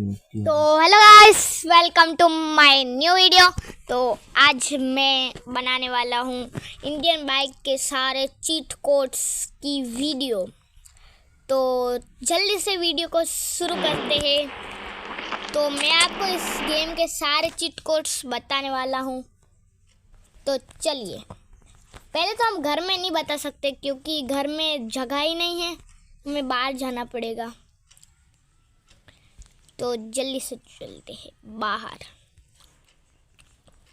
तो hello guys, welcome to my new video. तो आज मैं बनाने वाला हूँ इंडियन बाइक के सारे चीट कोड्स की वीडियो। तो जल्दी से वीडियो को शुरू करते हैं। तो मैं आपको इस गेम के सारे चीट कोड्स बताने वाला हूँ। तो चलिए, पहले तो हम घर में नहीं बता सकते क्योंकि घर में जगह ही नहीं है, हमें बाहर जाना पड़ेगा। तो जल्दी से चलते हैं बाहर।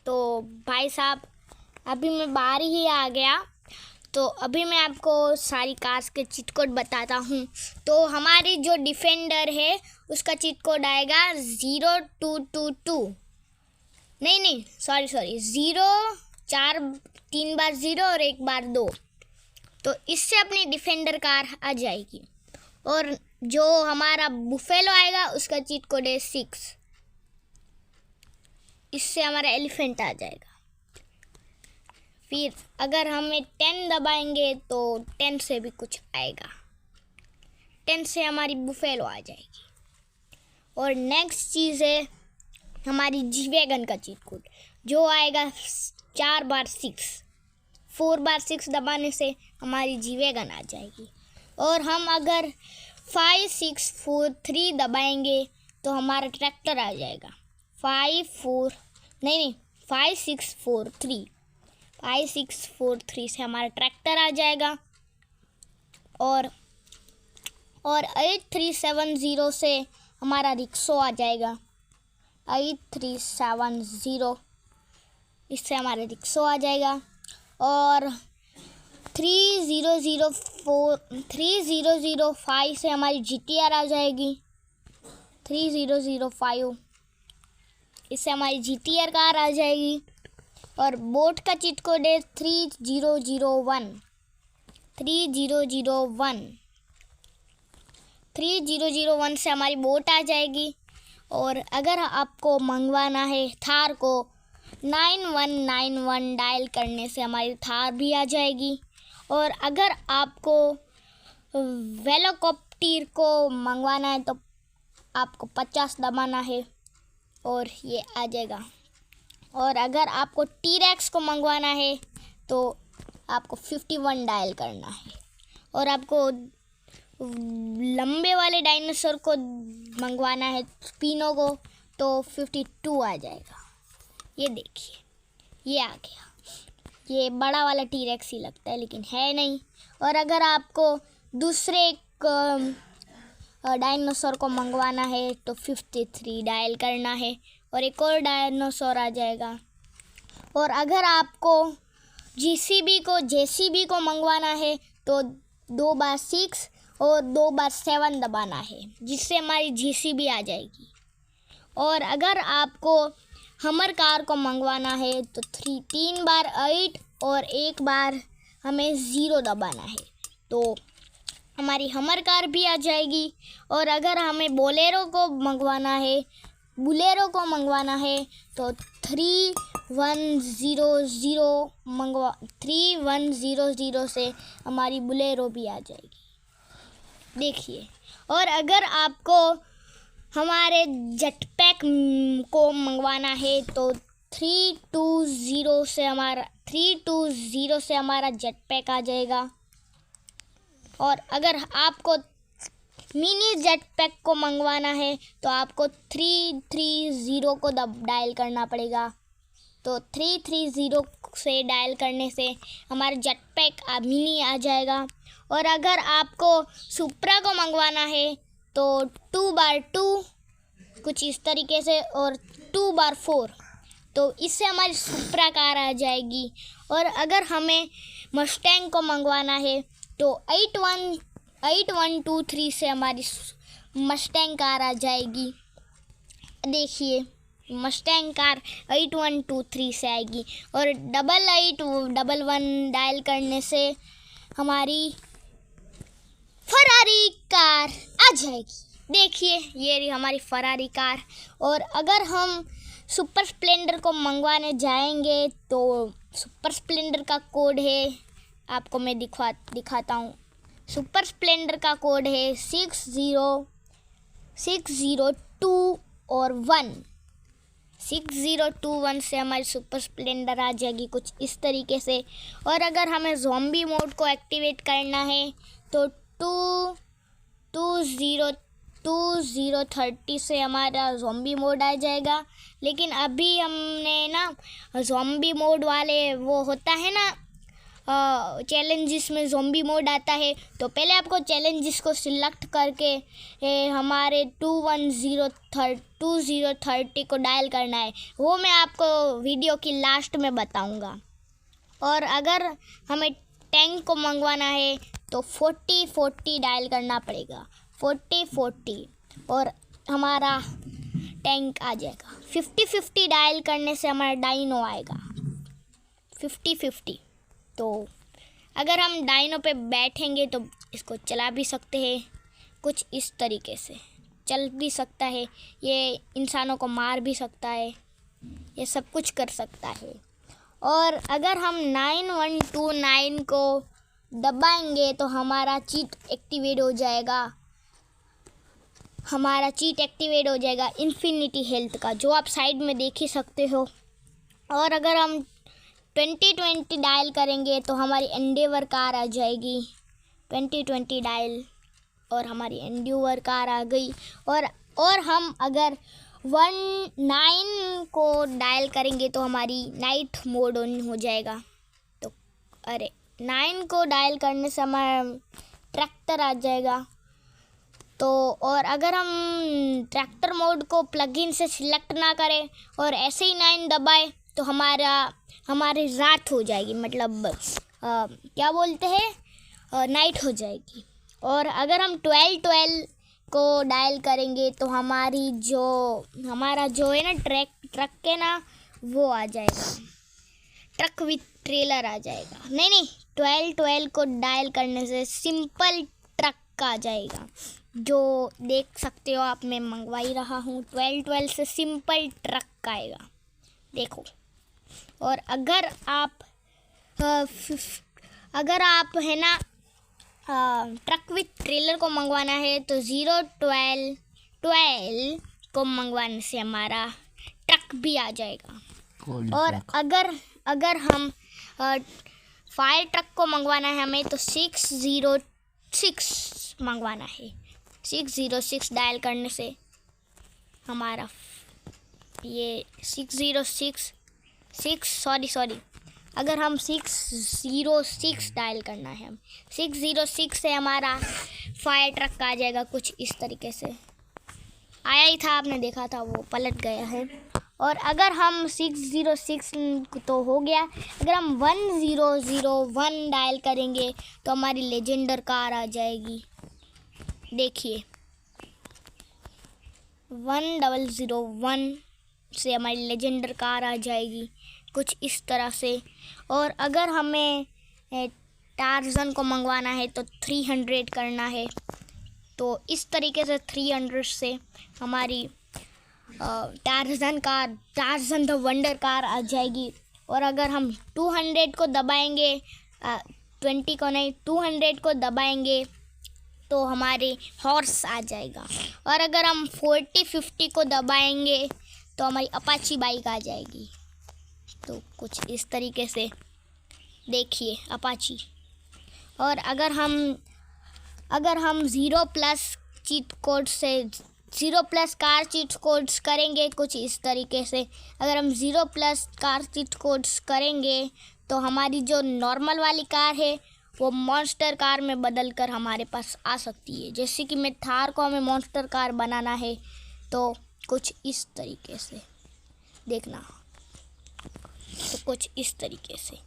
तो भाई साहब, अभी मैं बाहर ही आ गया। तो अभी मैं आपको सारी कार्स के चीट कोड बताता हूँ। तो हमारी जो डिफेंडर है उसका चीट कोड आएगा 0222। नहीं, सॉरी 0 4 3 बार 0 और 1 बार 2। तो इससे अपनी डिफेंडर कार आ जाएगी। और जो हमारा बुफेलो आएगा उसका चीट कोड है 6। इससे हमारा एलिफेंट आ जाएगा। फिर अगर हमें 10 दबाएंगे तो 10 से भी कुछ आएगा। 10 से हमारी बुफेलो आ जाएगी। और नेक्स्ट चीज़ है हमारी जी वैगन का चीट कोड, जो आएगा 4 बार 6। 4 बार 6 दबाने से हमारी जी वैगन आ जाएगी। और हम अगर 5 6 4 3 दबाएंगे तो हमारा ट्रैक्टर आ जाएगा। 5 6 4 3 5 6 4 3 से हमारा ट्रैक्टर आ जाएगा। और 8370 से हमारा रिक्शो आ जाएगा। 8370 इससे हमारा रिक्शो आ जाएगा। और 3005 से हमारी GTR आ जाएगी। 3005 इससे हमारी GTR कार आ जाएगी। और बोट का चीट कोड है 3001। 3001 से हमारी बोट आ जाएगी। और अगर आपको मंगवाना है थार को, 9191 डायल करने से हमारी थार भी आ जाएगी। और अगर आपको वेलोकॉप्टर को मंगवाना है तो आपको 50 दबाना है और ये आ जाएगा। और अगर आपको टी-रेक्स को मंगवाना है तो आपको 51 डायल करना है। और आपको लंबे वाले डायनासोर को मंगवाना है, स्पिनो को, तो 52 आ जाएगा। ये देखिए, ये आ गया। ये बड़ा वाला टी-रेक्स ही लगता है लेकिन है नहीं। और अगर आपको दूसरे डायनासोर को मंगवाना है तो 53 डायल करना है और एक और डायनासोर आ जाएगा। और अगर आपको जेसीबी को मंगवाना है तो 2 बार 6 और 2 बार 7 दबाना है, जिससे हमारी जेसीबी आ जाएगी। और अगर आपको हमर कार को मंगवाना है तो 3 बार 8 और 1 बार हमें 0 दबाना है, तो हमारी हमर कार भी आ जाएगी। और अगर हमें बोलेरो को मंगवाना है तो 3100 से हमारी बोलेरो भी आ जाएगी। देखिए, और अगर आपको हमारे जेटपैक को मंगवाना है तो 320 से हमारा जेटपैक आ जाएगा। और अगर आपको मिनी जेटपैक को मंगवाना है तो आपको 330 को डायल करना पड़ेगा। तो 330 से डायल करने से हमारा जेटपैक मिनी आ जाएगा। और अगर आपको सुप्रा को मंगवाना है तो 2 बार 2 कुछ इस तरीके से और 2 बार 4, तो इससे हमारी सुप्रा कार आ जाएगी। और अगर हमें मस्टैंग को मंगवाना है तो 8123 से हमारी मस्टैंग कार आ जाएगी। देखिए, मस्टैंग कार 8123 से आएगी। और 8811 डायल करने से हमारी फरारी कार आ जाएगी। देखिए, ये रही हमारी फरारी कार। और अगर हम सुपर स्प्लेंडर को मंगवाने जाएंगे तो सुपर स्प्लेंडर का कोड है, आपको मैं दिखाता हूँ। सुपर स्प्लेंडर का कोड है 6062 और 1 6021 से हमारी सुपर स्प्लेंडर आ जाएगी कुछ इस तरीके से। और अगर हमें ज़ॉम्बी मोड को एक्टिवेट करना है तो 2030 से हमारा ज़ॉम्बी मोड आ जाएगा। लेकिन अभी हमने ना ज़ॉम्बी मोड वाले वो होता है ना चैलेंजेस में ज़ॉम्बी मोड आता है, तो पहले आपको चैलेंजेस को सिलेक्ट करके हमारे 2030 को डायल करना है। वो मैं आपको वीडियो की लास्ट में बताऊंगा। और अगर हमें टैंक को मंगवाना है तो 4040 डायल करना पड़ेगा, 4040, और हमारा टैंक आ जाएगा। 5050 डायल करने से हमारा डायनो आएगा 5050। तो अगर हम डायनो पे बैठेंगे तो इसको चला भी सकते हैं कुछ इस तरीके से, चल भी सकता है, ये इंसानों को मार भी सकता है, ये सब कुछ कर सकता है। और अगर हम 9129 को दबाएंगे तो हमारा चीट एक्टिवेट हो जाएगा, इन्फिनिटी हेल्थ का, जो आप साइड में देख ही सकते हो। और अगर हम 2020 डायल करेंगे तो हमारी एंडेवर कार आ जाएगी, 2020 डायल, और हमारी एंडेवर कार आ गई। और हम अगर 19 को डायल करेंगे तो हमारी नाइट मोड ऑन हो जाएगा। तो 9 को डायल करने से हमारा ट्रैक्टर आ जाएगा। तो और अगर हम ट्रैक्टर मोड को प्लगइन से सिलेक्ट ना करें और ऐसे ही 9 दबाए तो हमारी रात हो जाएगी, मतलब क्या बोलते हैं, नाइट हो जाएगी। और अगर हम 1212 को डायल करेंगे तो हमारा जो है ना ट्रक के ना वो आ जाएगा, ट्रक विथ ट्रेलर आ जाएगा। नहीं 1212 को डायल करने से सिंपल ट्रक आ जाएगा, जो देख सकते हो आप, मैं मंगवा ही रहा हूँ। 1212 से सिंपल ट्रक आएगा, देखो। और अगर आप है ना ट्रक विथ ट्रेलर को मंगवाना है तो 012 को मंगवाने से हमारा ट्रक भी आ जाएगा। और अगर हम फायर ट्रक को मंगवाना है हमें तो 606 मंगवाना है, 606 डायल करने से हमारा ये 606 अगर हम 606 डायल करना है, हम 606 से हमारा फायर ट्रक आ जाएगा कुछ इस तरीके से। आया ही था, आपने देखा था, वो पलट गया है। और अगर हम 606 तो हो गया, अगर हम 1001 डायल करेंगे तो हमारी लेजेंडर कार आ जाएगी, देखिए 1001 से हमारी लेजेंडर कार आ जाएगी कुछ इस तरह से। और अगर हमें टार्जन को मंगवाना है तो 300 करना है, तो इस तरीके से 300 से हमारी टार्जन द वंडर कार आ जाएगी। और अगर हम 200 को दबाएंगे, 20 को नहीं 200 को दबाएंगे तो हमारे हॉर्स आ जाएगा। और अगर हम 4050 को दबाएंगे तो हमारी अपाची बाइक आ जाएगी, तो कुछ इस तरीके से देखिए अपाची। और अगर हम 0+ चीट कोड से 0+ कार चीट कोड्स करेंगे कुछ इस तरीके से, अगर हम 0+ कार चीट कोड्स करेंगे तो हमारी जो नॉर्मल वाली कार है वो मॉन्स्टर कार में बदल कर हमारे पास आ सकती है। जैसे कि मैं थार को हमें मॉन्स्टर कार बनाना है तो कुछ इस तरीके से देखना, तो कुछ इस तरीके से।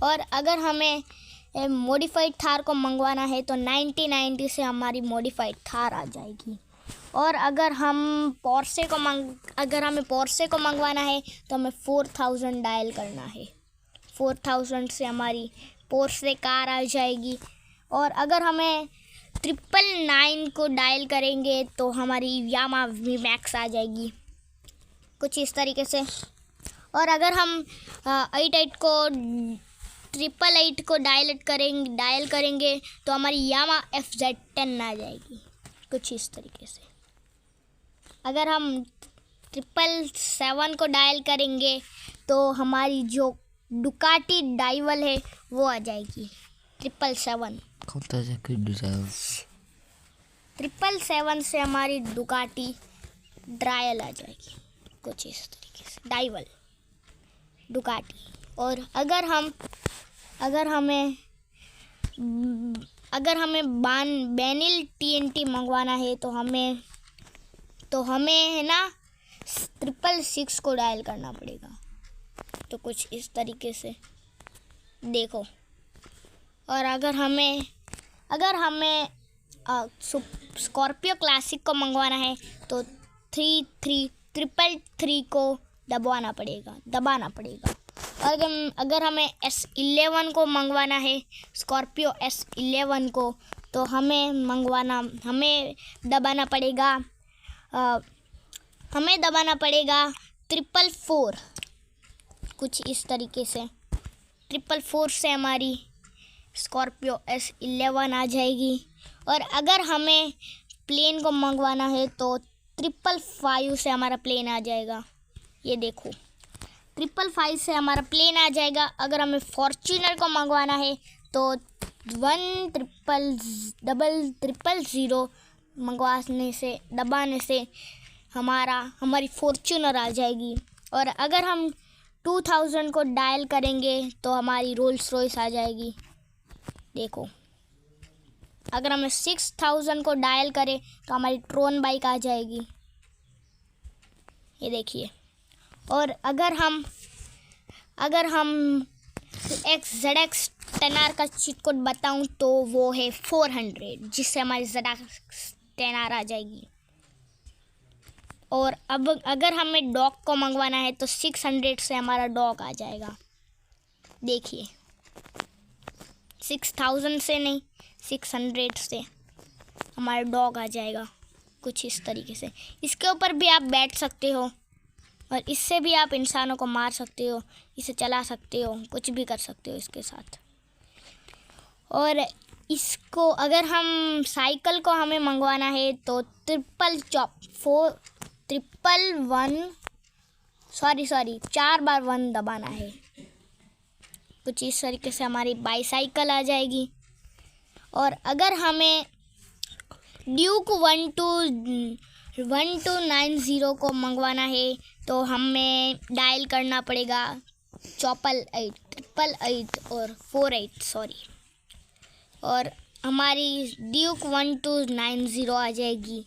और अगर हमें मॉडिफाइड थार को मंगवाना है तो 9090 से हमारी मॉडिफाइड थार आ जाएगी। और अगर हमें पोर्से को मंगवाना है तो हमें 4000 डायल करना है, 4000 से हमारी पोर्से कार आ जाएगी। और अगर हमें 999 को डायल करेंगे तो हमारी यामा वी मैक्स आ जाएगी कुछ इस तरीके से। और अगर हम 88 को 888 को डायल करेंगे तो हमारी यामा FZ10 आ जाएगी कुछ इस तरीके से। अगर हम 777 को डायल करेंगे तो हमारी जो डुकाटी डाइवल है वो आ जाएगी 777। 777 से हमारी डुकाटी ड्रायल आ जाएगी कुछ इस तरीके से, डाइवल डुकाटी। और अगर हमें बेनिल TNT मंगवाना है तो हमें है ना 666 को डायल करना पड़ेगा, तो कुछ इस तरीके से देखो। और अगर हमें स्कॉर्पियो क्लासिक को मंगवाना है तो 333 को दबाना पड़ेगा। अगर हमें S11 को मंगवाना है, स्कॉर्पियो S11 को, तो हमें दबाना पड़ेगा 444, कुछ इस तरीके से। 444 से हमारी स्कॉर्पियो S11 आ जाएगी। और अगर हमें प्लेन को मंगवाना है तो 555 से हमारा प्लेन आ जाएगा। ये देखो 555 से हमारा प्लेन आ जाएगा। अगर हमें फॉर्च्यूनर को मंगवाना है तो 10000 दबाने से हमारी फॉर्च्यूनर आ जाएगी। और अगर हम 2000 को डायल करेंगे तो हमारी रोल्स रॉयस आ जाएगी। देखो अगर हमें 6000 को डायल करें तो हमारी ट्रोन बाइक आ जाएगी, ये देखिए। और अगर हम ZX 10R का चीट कोड बताऊं तो वो है 400, जिससे हमारी ZX 10R आ जाएगी। और अब अगर हमें डॉग को मंगवाना है तो 600 से हमारा डॉग आ जाएगा। देखिए 6000 से नहीं, 600 से हमारा डॉग आ जाएगा कुछ इस तरीके से। इसके ऊपर भी आप बैठ सकते हो और इससे भी आप इंसानों को मार सकते हो, इसे चला सकते हो, कुछ भी कर सकते हो इसके साथ। और इसको अगर हम साइकिल को हमें मंगवाना है तो 4 बार 1 दबाना है। कुछ इस तरीके से हमारी बाईसाइकिल आ जाएगी। और अगर हमें ड्यूक 1290 को मंगवाना है तो हमें डायल करना पड़ेगा 888 और 48 और हमारी ड्यूक 1290 आ जाएगी।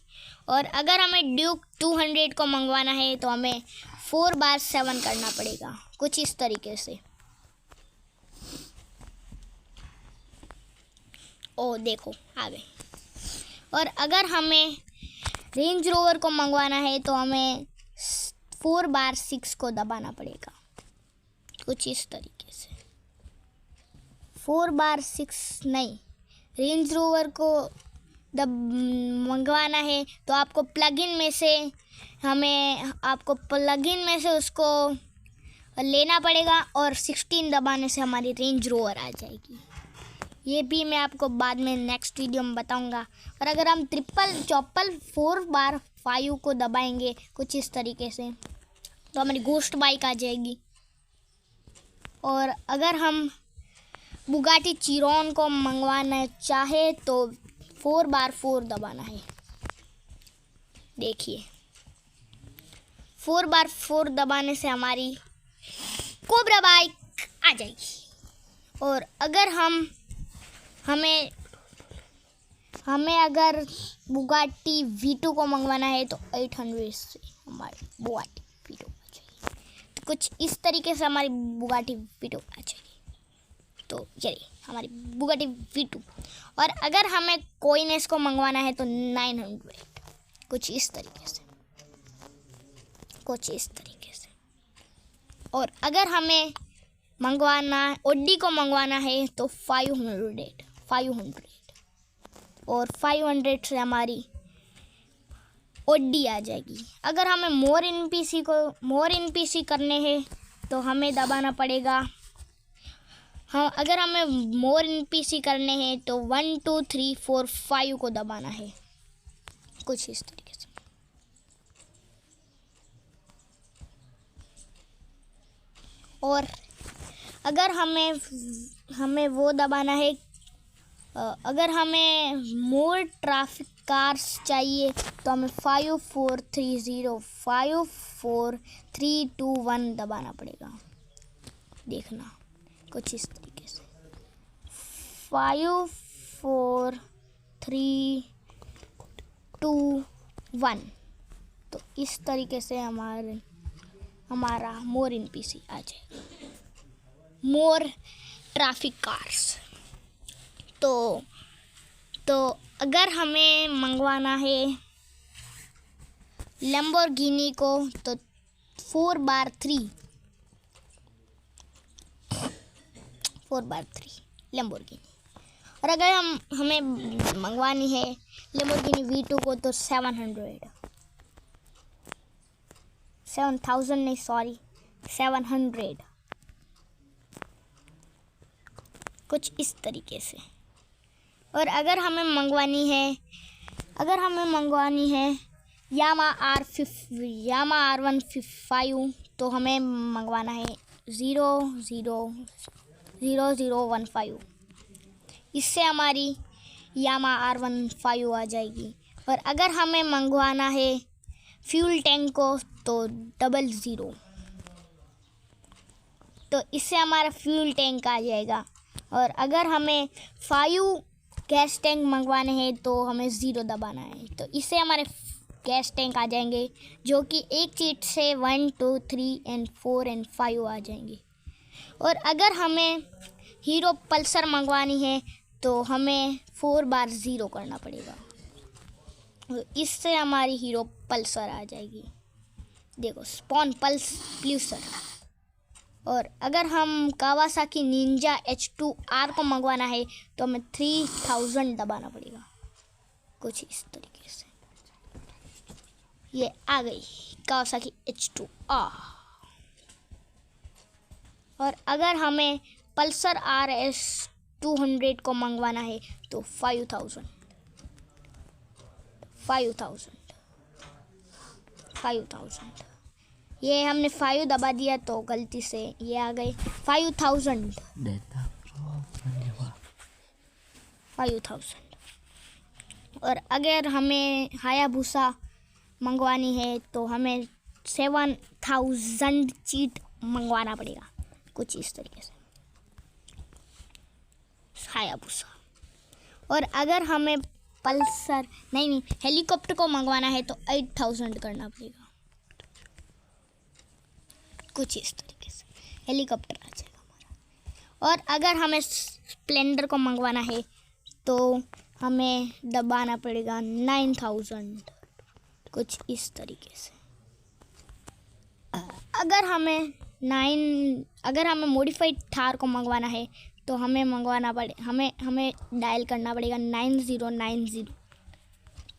और अगर हमें ड्यूक 200 को मंगवाना है तो हमें 4 बार 7 करना पड़ेगा कुछ इस तरीके से। ओ देखो आ गए। और अगर हमें रेंज रोवर को मंगवाना है तो हमें 4 बार 6 को दबाना पड़ेगा कुछ इस तरीके से। 4 बार 6 नहीं, रेंज रोवर को मंगवाना है तो आपको प्लगइन में से उसको लेना पड़ेगा और 16 दबाने से हमारी रेंज रोवर आ जाएगी। ये भी मैं आपको बाद में नेक्स्ट वीडियो में बताऊंगा। और अगर हम 4 बार 5 को दबाएंगे कुछ इस तरीके से तो हमारी घोस्ट बाइक आ जाएगी। और अगर हम बुगाटी चिरॉन को मंगवाना चाहे तो 4 बार 4 दबाना है। देखिए 4 बार 4 दबाने से हमारी कोबरा बाइक आ जाएगी। और अगर हमें अगर बुगाटी V2 को मंगवाना है तो 800 से हमारी बुगाटी V2 आ जाएगी। तो कुछ इस तरीके से हमारी बुगाटी V2 आ जाएगी। तो चलिए हमारी बुगाटी V2। और अगर हमें कोइनेस को मंगवाना है तो 900 कुछ इस तरीके से। और अगर हमें ओडी को मंगवाना है तो 500 और 500 से हमारी ओडी आ जाएगी। अगर हमें मोर इन पीसी करने हैं तो हमें दबाना पड़ेगा। अगर हमें मोर इन पीसी करने हैं तो 1 2 3 4 5 को दबाना है कुछ इस तरीके से। और अगर हमें वो दबाना है, अगर हमें मोर ट्रैफिक कार्स चाहिए तो हमें 5430 दबाना पड़ेगा। देखना कुछ इस तरीके से 5430 तो इस तरीके से हमारा मोर इन पीसी आ जाएगा, मोर ट्रैफिक कार्स। तो अगर हमें मंगवाना है लैम्बोर्गिनी को तो 4x3 लैम्बोर्गिनी। और अगर हमें मंगवानी है लैम्बोर्गिनी V2 को तो 700 कुछ इस तरीके से। और अगर हमें मंगवानी है यामा R155 तो हमें मंगवाना है 00015। इससे हमारी यामा R15 आ जाएगी। और अगर हमें मंगवाना है फ्यूल टैंक को तो 00, तो इससे हमारा फ्यूल टैंक आ जाएगा। और अगर हमें 5 गैस टैंक मंगवाने हैं तो हमें 0 दबाना है, तो इससे हमारे गैस टैंक आ जाएंगे, जो कि एक सीट से 1 2 3 and 4 and 5 आ जाएंगे। और अगर हमें हीरो पल्सर मंगवानी है तो हमें 4x0 करना पड़ेगा, इससे हमारी हीरो पल्सर आ जाएगी। देखो स्पॉन पल्सर। और अगर हम कावासाकी निंजा H2R को मंगवाना है तो हमें 3000 दबाना पड़ेगा, कुछ इस तरीके से। ये आ गई कावासाकी H2R। और अगर हमें पल्सर RS 200 को मंगवाना है तो 5000। ये हमने 5 दबा दिया तो गलती से ये आ गए 5000। और अगर हमें हायाबुसा मंगवानी है तो हमें 7000 चीट मंगवाना पड़ेगा, कुछ इस तरीके से हायाबुसा। और अगर हमें पल्सर नहीं हेलीकॉप्टर को मंगवाना है तो 8000 करना पड़ेगा, कुछ इस तरीके से हेलीकॉप्टर आ जाएगा हमारा। और अगर हमें स्प्लेंडर को मंगवाना है तो हमें दबाना पड़ेगा 9000, कुछ इस तरीके से। अगर हमें मॉडिफाइड थार को मंगवाना है तो हमें डायल करना पड़ेगा 9090।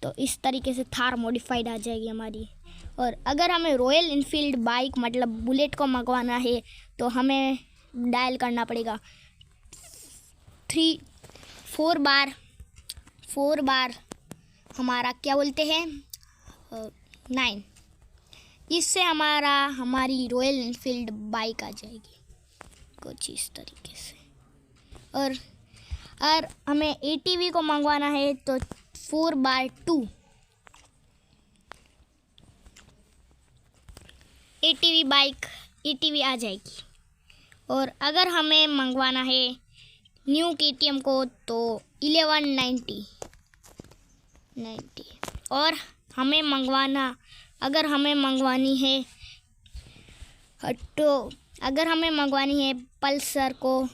तो इस तरीके से थार मॉडिफाइड आ जाएगी हमारी। और अगर हमें रॉयल इनफील्ड बाइक मतलब बुलेट को मंगवाना है तो हमें डायल करना पड़ेगा 4 बार हमारा क्या बोलते हैं 9। इससे हमारी रॉयल इनफील्ड बाइक आ जाएगी, कुछ इस तरीके से। और हमें ATV को मंगवाना है तो 4x2 ATV आ जाएगी। और अगर हमें मंगवाना है न्यू KTM को तो 1190। और अगर हमें मंगवानी है पल्सर को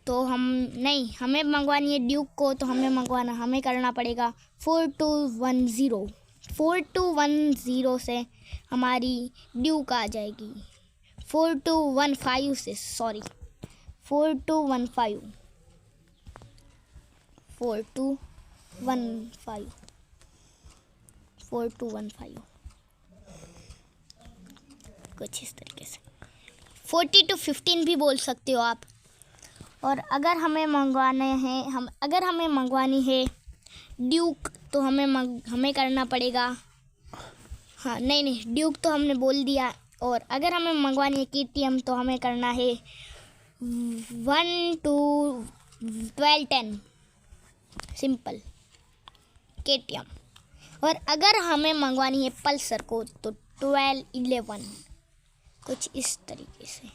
तो हमें मंगवानी है ड्यूक को तो हमें करना पड़ेगा 4210 से हमारी ड्यूक आ जाएगी। 4215 कुछ इस तरीके से 40-15 भी बोल सकते हो आप। और अगर हमें मंगवानी है ड्यूक तो हमें करना पड़ेगा ड्यूक तो हमने बोल दिया। और अगर हमें मंगवानी है KTM तो हमें करना है 1 to 12 10 सिंपल KTM। और अगर हमें मंगवानी है पल्सर को तो 12 11 कुछ इस तरीके से।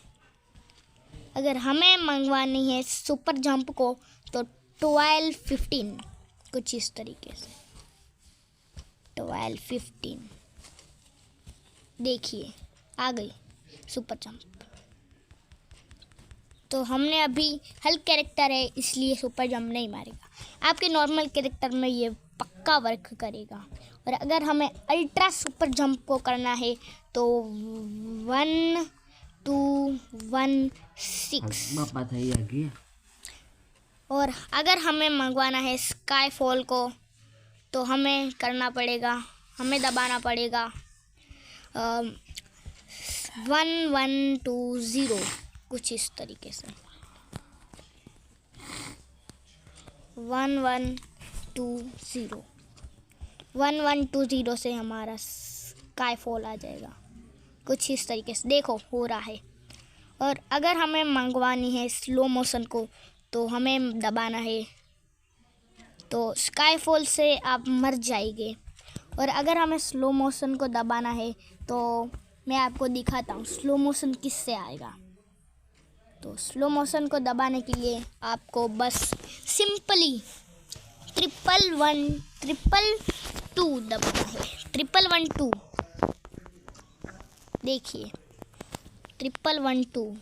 अगर हमें मंगवानी है सुपर जंप को तो 12 15 कुछ इस तरीके से 12 15। देखिए आ गई सुपर जंप। तो हमने अभी हल्क कैरेक्टर है इसलिए सुपर जंप नहीं मारेगा। आपके नॉर्मल कैरेक्टर में ये पक्का वर्क करेगा। और अगर हमें अल्ट्रा सुपर जंप को करना है तो 1 2 1 6। और अगर हमें मंगवाना है स्काई फॉल को तो हमें करना पड़ेगा, हमें दबाना पड़ेगा 1 1 2 0 कुछ इस तरीके से 1 1 2 0 1 1 2 0 से हमारा स्काई फॉल आ जाएगा कुछ इस तरीके से। देखो हो रहा है। और अगर हमें मंगवानी है स्लो मोशन को तो हमें दबाना है, तो स्काई फॉल से आप मर जाएंगे। और अगर हमें स्लो मोशन को दबाना है तो मैं आपको दिखाता हूँ स्लो मोशन किससे आएगा। तो स्लो मोशन को दबाने के लिए आपको बस सिंपली 111 2 दबाना है 111 2। देखिए 111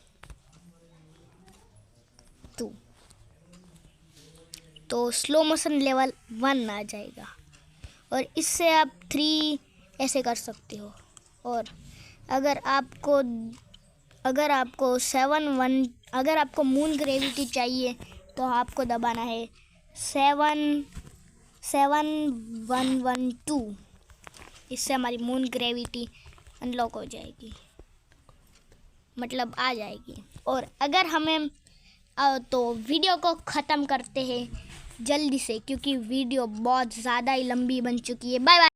2 तो स्लो मोशन लेवल 1 आ जाएगा। और इससे आप 3 ऐसे कर सकते हो। और अगर आपको 7 1 अगर आपको मून ग्रेविटी चाहिए तो आपको दबाना है 7 7 1 1 2। इससे हमारी मून ग्रेविटी अनलॉक हो जाएगी, मतलब आ जाएगी। और अगर हमें तो वीडियो को ख़त्म करते हैं जल्दी से क्योंकि वीडियो बहुत ज़्यादा ही लंबी बन चुकी है। Bye bye.